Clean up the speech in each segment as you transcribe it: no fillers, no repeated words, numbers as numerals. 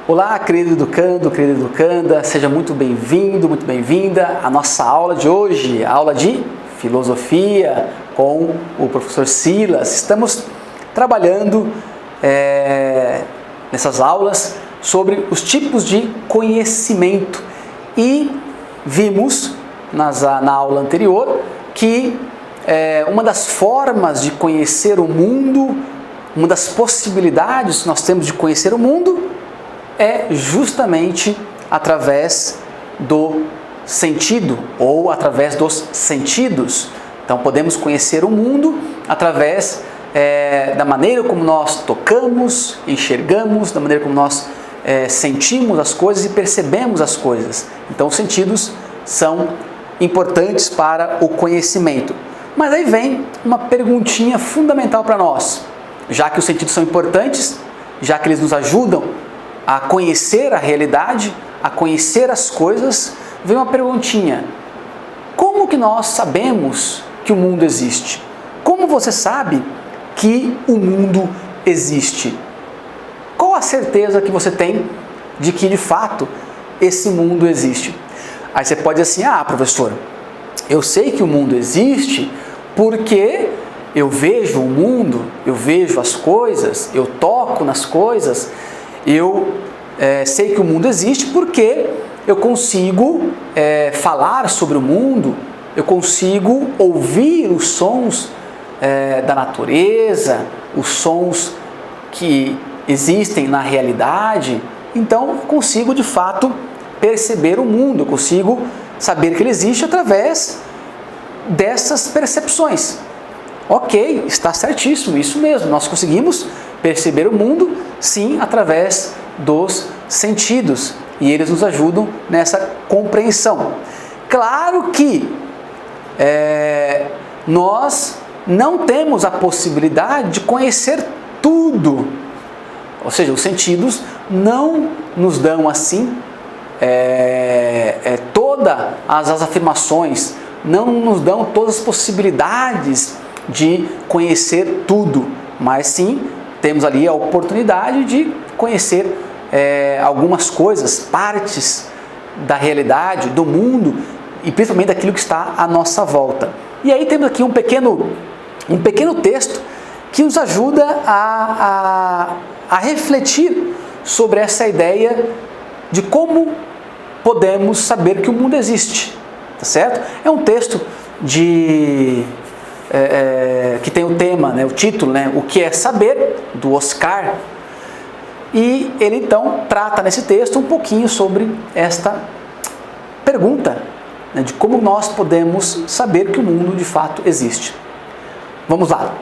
Olá, querido educando, querida educanda, seja muito bem-vindo, muito bem-vinda à nossa aula de hoje, a aula de filosofia com o professor Silas. Estamos trabalhando nessas aulas sobre os tipos de conhecimento e vimos na aula anterior que uma das formas de conhecer o mundo, uma das possibilidades que nós temos de conhecer o mundo é justamente através do sentido ou através dos sentidos. Então podemos conhecer o mundo através da maneira como nós tocamos, enxergamos, da maneira como nós sentimos as coisas e percebemos as coisas. Então os sentidos são importantes para o conhecimento. Mas aí vem uma perguntinha fundamental para nós. Já que os sentidos são importantes, já que eles nos ajudam a conhecer a realidade, a conhecer as coisas, vem uma perguntinha: como que nós sabemos que o mundo existe? Como você sabe que o mundo existe? Qual a certeza que você tem de que de fato esse mundo existe? Aí você pode dizer assim: professor, eu sei que o mundo existe porque eu vejo o mundo, eu vejo as coisas, eu toco nas coisas, eu sei que o mundo existe porque eu consigo falar sobre o mundo, eu consigo ouvir os sons da natureza, os sons que existem na realidade. Então eu consigo de fato perceber o mundo, eu consigo saber que ele existe através dessas percepções. Ok, está certíssimo, isso mesmo, nós conseguimos perceber o mundo, sim, através dos sentidos, e eles nos ajudam nessa compreensão. Claro que nós não temos a possibilidade de conhecer tudo, ou seja, os sentidos não nos dão assim todas as afirmações, não nos dão todas as possibilidades de conhecer tudo, mas sim temos ali a oportunidade de conhecer algumas coisas, partes da realidade, do mundo e principalmente daquilo que está à nossa volta. E aí temos aqui um pequeno texto que nos ajuda a refletir sobre essa ideia de como podemos saber que o mundo existe, tá certo? É um texto que tem o tema, o título, O que é saber, do Oscar, e ele então trata nesse texto um pouquinho sobre esta pergunta, de como nós podemos saber que o mundo de fato existe. Vamos lá.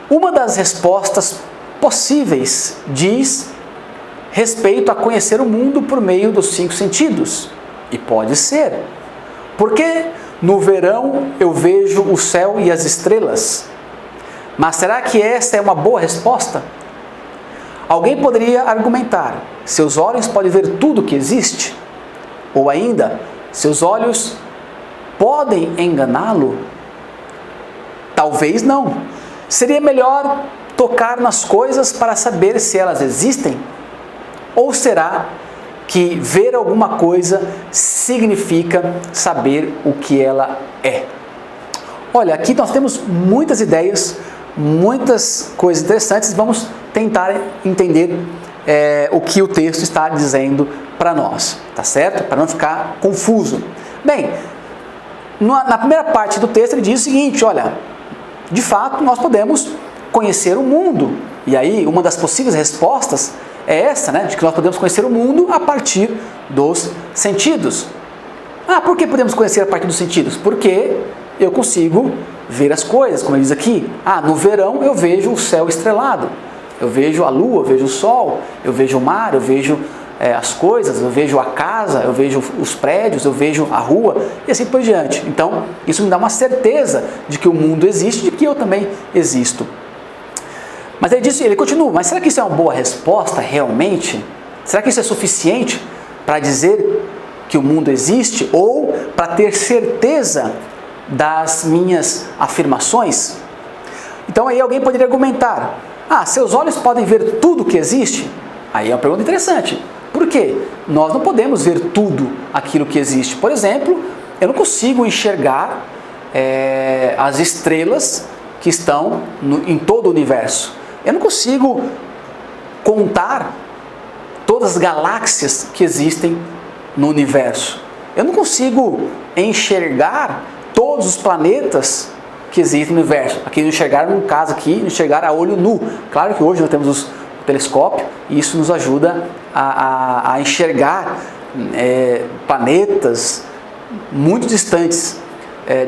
Uma das respostas possíveis diz respeito a conhecer o mundo por meio dos 5 sentidos, e pode ser, porque no verão eu vejo o céu e as estrelas. Mas será que essa é uma boa resposta? Alguém poderia argumentar: seus olhos podem ver tudo que existe? Ou ainda, seus olhos podem enganá-lo? Talvez não. Seria melhor tocar nas coisas para saber se elas existem? Ou será que ver alguma coisa significa saber o que ela é? Olha, aqui nós temos muitas ideias, muitas coisas interessantes. Vamos tentar entender o que o texto está dizendo para nós, tá certo? Para não ficar confuso. Bem, na primeira parte do texto ele diz o seguinte: olha, de fato nós podemos conhecer o mundo. E aí uma das possíveis respostas é essa, de que nós podemos conhecer o mundo a partir dos sentidos. Por que podemos conhecer a partir dos sentidos? Porque eu consigo ver as coisas, como ele diz aqui. No verão eu vejo o céu estrelado, eu vejo a lua, eu vejo o sol, eu vejo o mar, eu vejo as coisas, eu vejo a casa, eu vejo os prédios, eu vejo a rua e assim por diante. Então isso me dá uma certeza de que o mundo existe, de que eu também existo. Mas ele continua: mas será que isso é uma boa resposta realmente? Será que isso é suficiente para dizer que o mundo existe ou para ter certeza das minhas afirmações? Então aí alguém poderia argumentar: seus olhos podem ver tudo que existe? Aí é uma pergunta interessante. Por quê? Nós não podemos ver tudo aquilo que existe. Por exemplo, eu não consigo enxergar as estrelas que estão em todo o universo. Eu não consigo contar todas as galáxias que existem no universo. Eu não consigo enxergar todos os planetas que existem no universo. Aqui enxergar, no caso aqui, enxergar a olho nu. Claro que hoje nós temos o telescópio e isso nos ajuda a enxergar planetas muito distantes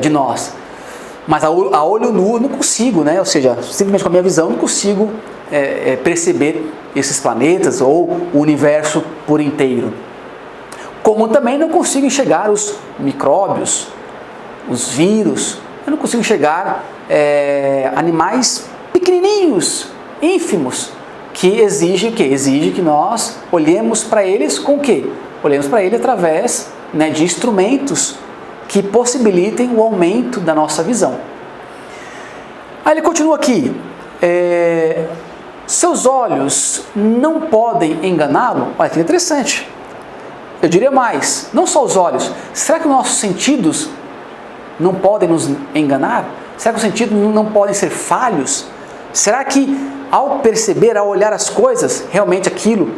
de nós. Mas a olho nu eu não consigo, né? Ou seja, simplesmente com a minha visão eu não consigo perceber esses planetas ou o universo por inteiro. Como também não consigo enxergar os micróbios, os vírus, eu não consigo enxergar animais pequenininhos, ínfimos, que exige o quê? Exige que nós olhemos para eles com o quê? Olhemos para ele através, né, de instrumentos que possibilitem o aumento da nossa visão. Aí ele continua aqui, seus olhos não podem enganá-lo? Olha que interessante. Eu diria mais, não só os olhos, será que os nossos sentidos não podem nos enganar? Será que os sentidos não podem ser falhos? Será que ao perceber, ao olhar as coisas, realmente aquilo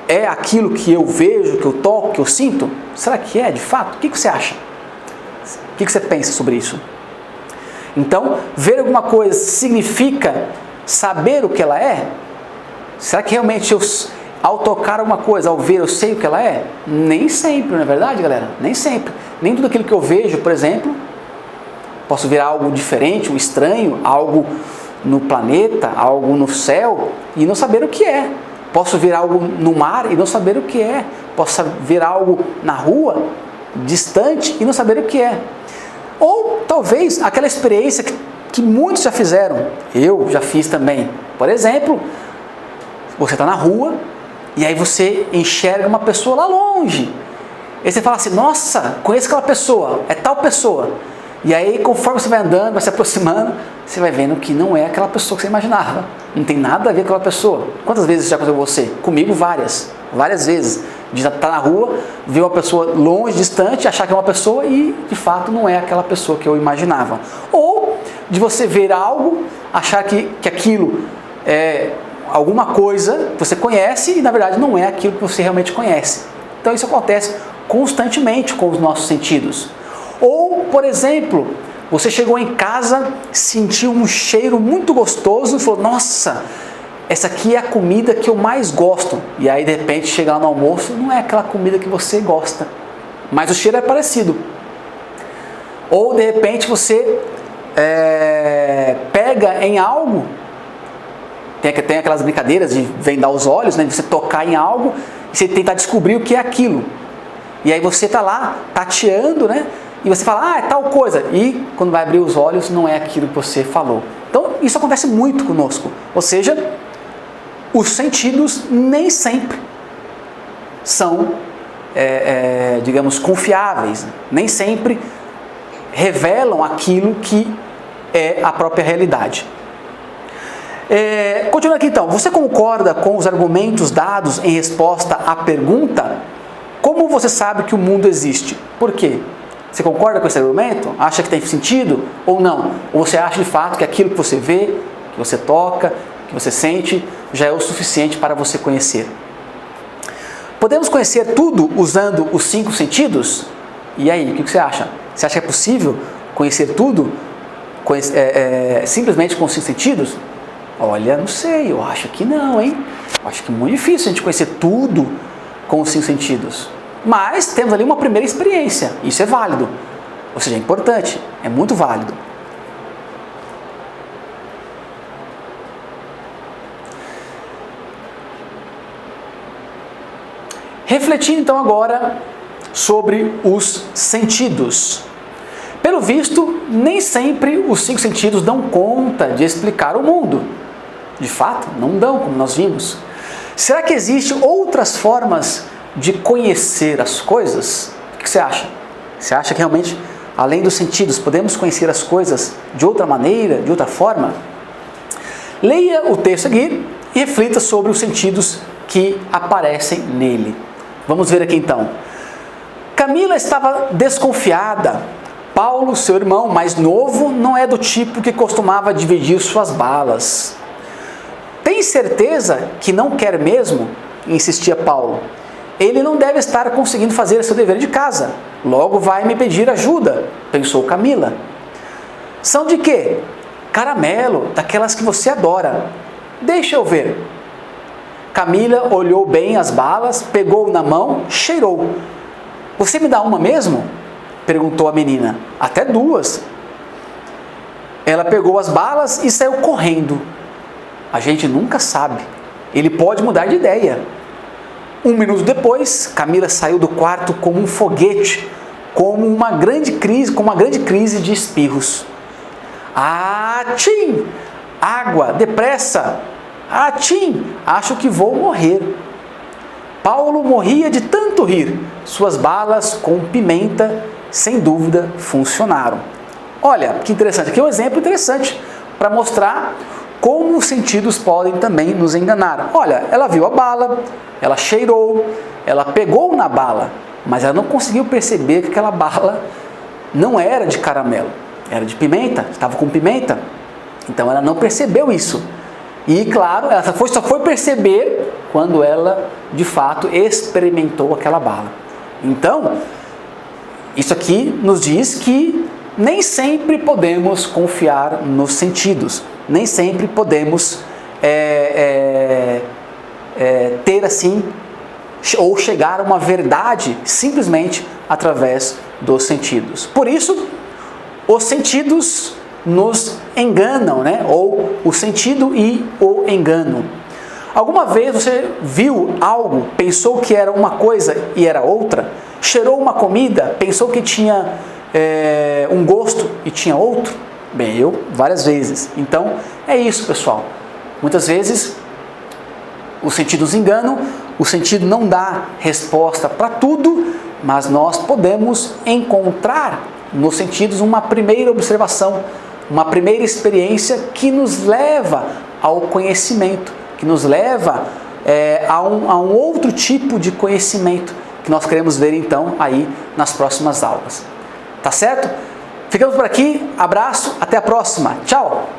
é aquilo que eu vejo, que eu toco, que eu sinto? Será que é de fato? O que você acha? O que você pensa sobre isso? Então, ver alguma coisa significa saber o que ela é? Será que realmente ao tocar alguma coisa, ao ver, eu sei o que ela é? Nem sempre, não é verdade, galera? Nem sempre. Nem tudo aquilo que eu vejo, por exemplo, posso ver algo diferente, um estranho, algo no planeta, algo no céu, e não saber o que é. Posso ver algo no mar e não saber o que é. Posso ver algo na rua, distante, e não saber o que é. Ou talvez aquela experiência que muitos já fizeram, eu já fiz também. Por exemplo, você está na rua e aí você enxerga uma pessoa lá longe. E você fala assim, nossa, conheço aquela pessoa, é tal pessoa. E aí, conforme você vai andando, vai se aproximando, você vai vendo que não é aquela pessoa que você imaginava. Não tem nada a ver com aquela pessoa. Quantas vezes já aconteceu com você? Comigo várias vezes. De estar na rua, ver uma pessoa longe, distante, achar que é uma pessoa e de fato não é aquela pessoa que eu imaginava. Ou de você ver algo, achar que aquilo é alguma coisa que você conhece e na verdade não é aquilo que você realmente conhece. Então isso acontece constantemente com os nossos sentidos. Ou, por exemplo, você chegou em casa, sentiu um cheiro muito gostoso e falou, nossa, essa aqui é a comida que eu mais gosto. E aí, de repente, chega lá no almoço, não é aquela comida que você gosta, mas o cheiro é parecido. Ou, de repente, você pega em algo, tem aquelas brincadeiras de vendar os olhos, né, de você tocar em algo e você tentar descobrir o que é aquilo. E aí você está lá, tateando, né? E você fala, é tal coisa. E quando vai abrir os olhos, não é aquilo que você falou. Então, isso acontece muito conosco. Ou seja, os sentidos nem sempre são, digamos, confiáveis. Nem sempre revelam aquilo que é a própria realidade. Continuando aqui então. Você concorda com os argumentos dados em resposta à pergunta? Como você sabe que o mundo existe? Por quê? Você concorda com esse argumento? Acha que tem sentido ou não? Ou você acha de fato que aquilo que você vê, que você toca, que você sente, já é o suficiente para você conhecer? Podemos conhecer tudo usando os 5 sentidos? E aí, o que você acha? Você acha que é possível conhecer tudo simplesmente com os 5 sentidos? Olha, não sei, eu acho que não, hein? Eu acho que é muito difícil a gente conhecer tudo com os 5 sentidos. Mas temos ali uma primeira experiência, isso é válido, ou seja, é importante, é muito válido. Refletindo então agora sobre os sentidos. Pelo visto, nem sempre os 5 sentidos dão conta de explicar o mundo. De fato, não dão, como nós vimos. Será que existem outras formas de conhecer as coisas? O que você acha? Você acha que realmente, além dos sentidos, podemos conhecer as coisas de outra maneira, de outra forma? Leia o texto a seguir e reflita sobre os sentidos que aparecem nele. Vamos ver aqui então. Camila estava desconfiada. Paulo, seu irmão mais novo, não é do tipo que costumava dividir suas balas. Tem certeza que não quer mesmo? Insistia Paulo. Ele não deve estar conseguindo fazer seu dever de casa. Logo vai me pedir ajuda, pensou Camila. São de quê? Caramelo, daquelas que você adora. Deixa eu ver. Camila olhou bem as balas, pegou na mão, cheirou. Você me dá uma mesmo? Perguntou a menina. Até duas. Ela pegou as balas e saiu correndo. A gente nunca sabe. Ele pode mudar de ideia. 1 minuto depois, Camila saiu do quarto como um foguete, com uma grande crise de espirros. Tchim! Água, depressa! Tchim! Acho que vou morrer. Paulo morria de tanto rir. Suas balas com pimenta, sem dúvida, funcionaram. Olha, que interessante. Aqui é um exemplo interessante para mostrar como os sentidos podem também nos enganar. Olha, ela viu a bala, ela cheirou, ela pegou na bala, mas ela não conseguiu perceber que aquela bala não era de caramelo, era de pimenta, estava com pimenta. Então ela não percebeu isso. E claro, ela só foi perceber quando ela de fato experimentou aquela bala. Então, isso aqui nos diz que nem sempre podemos confiar nos sentidos, nem sempre podemos ter assim, ou chegar a uma verdade simplesmente através dos sentidos. Por isso, os sentidos nos enganam, né? Ou o sentido e o engano. Alguma vez você viu algo, pensou que era uma coisa e era outra? Cheirou uma comida, pensou que tinha um gosto e tinha outro? Bem, eu várias vezes. Então, é isso, pessoal. Muitas vezes os sentidos enganam, o sentido não dá resposta para tudo, mas nós podemos encontrar nos sentidos uma primeira observação, uma primeira experiência que nos leva ao conhecimento, que nos leva a um outro tipo de conhecimento que nós queremos ver então aí nas próximas aulas. Tá certo? Ficamos por aqui, abraço, até a próxima, tchau!